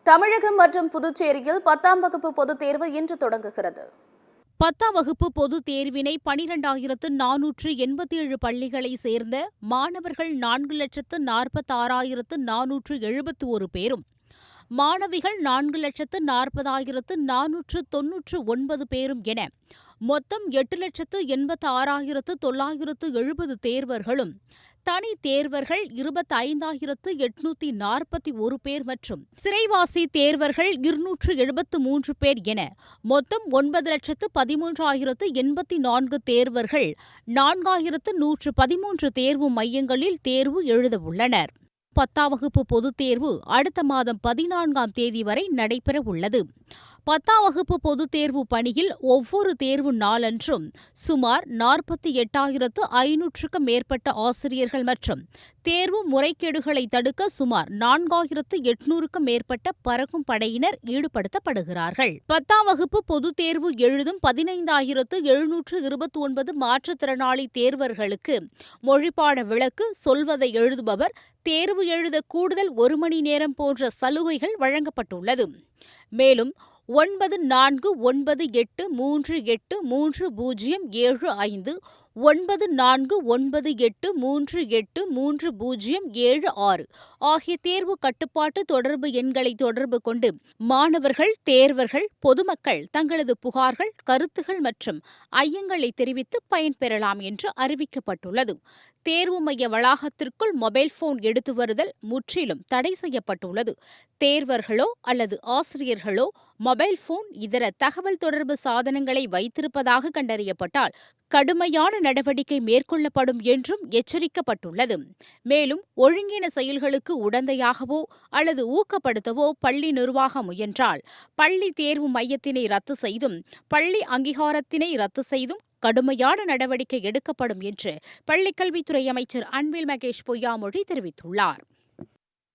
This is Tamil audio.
தமிழகம் மற்றும் புதுச்சேரியில் 10ஆம் வகுப்பு பொதுத் தேர்வு இன்று தொடங்குகிறது. 10ஆம் வகுப்பு பொதுத் தேர்வினை 12,487 பள்ளிகளை சேர்ந்த மாணவர்கள் 4,46,471 பேரும், மாணவிகள் 4,40,499 பேரும் என மொத்தம் 8,86,970 தேர்வர்களும், தனி தேர்வர்கள் 25,841 பேர் மற்றும் சிறைவாசி தேர்வர்கள் 273 பேர் என மொத்தம் 9,13,084 தேர்வர்கள் 4,113 தேர்வு மையங்களில் தேர்வு எழுதவுள்ளனர். 10ஆம் வகுப்பு பொதுத் தேர்வு அடுத்த மாதம் 14ஆம் தேதி வரை நடைபெறவுள்ளது. 10ஆம் வகுப்பு பொதுத் தேர்வு பணியில் ஒவ்வொரு தேர்வு நாளன்றும் சுமார் 48,500க்கும் மேற்பட்ட ஆசிரியர்கள் மற்றும் தேர்வு முறைகேடுகளை தடுக்க சுமார் 4,800க்கும் மேற்பட்ட பறக்கும் படையினர் ஈடுபடுத்தப்படுகிறார்கள். 10ஆம் வகுப்பு பொதுத் தேர்வு எழுதும் 15,729 மாற்றுத்திறனாளி தேர்வர்களுக்கு மொழிப்பாட விளக்கு, சொல்வதை எழுதுபவர், தேர்வு எழுத கூடுதல் 1 மணி நேரம் போன்ற சலுகைகள் வழங்கப்பட்டுள்ளது. மேலும் 9498383075 9498383076 ஆகிய தேர்வு கட்டுப்பாட்டு தொடர்பு எண்களை தொடர்பு கொண்டு மாணவர்கள், தேர்வர்கள், பொதுமக்கள் தங்களது புகார்கள், கருத்துகள் மற்றும் ஐயங்களை தெரிவித்து பயன்பெறலாம் என்று அறிவிக்கப்பட்டுள்ளது. தேர்வு மைய வளாகத்திற்குள் மொபைல் போன் எடுத்து வருதல் முற்றிலும் தடை செய்யப்பட்டுள்ளது. தேர்வர்களோ அல்லது ஆசிரியர்களோ மொபைல் போன், இதர தகவல் தொடர்பு சாதனங்களை வைத்திருப்பதாக கண்டறியப்பட்டால் கடுமையான நடவடிக்கை மேற்கொள்ளப்படும் என்றும் எச்சரிக்கப்பட்டுள்ளது. மேலும் ஒழுங்கீன செயல்களுக்கு உடந்தையாகவோ அல்லது ஊக்கப்படுத்தவோ பள்ளி நிர்வாகம் முயன்றால் பள்ளி தேர்வு மையத்தினை ரத்து செய்தும், பள்ளி அங்கீகாரத்தினை ரத்து செய்தும் கடுமையான நடவடிக்கை எடுக்கப்படும் என்று பள்ளிக்கல்வித்துறை அமைச்சர் அன்பில் மகேஷ் பொய்யாமொழி தெரிவித்துள்ளார்.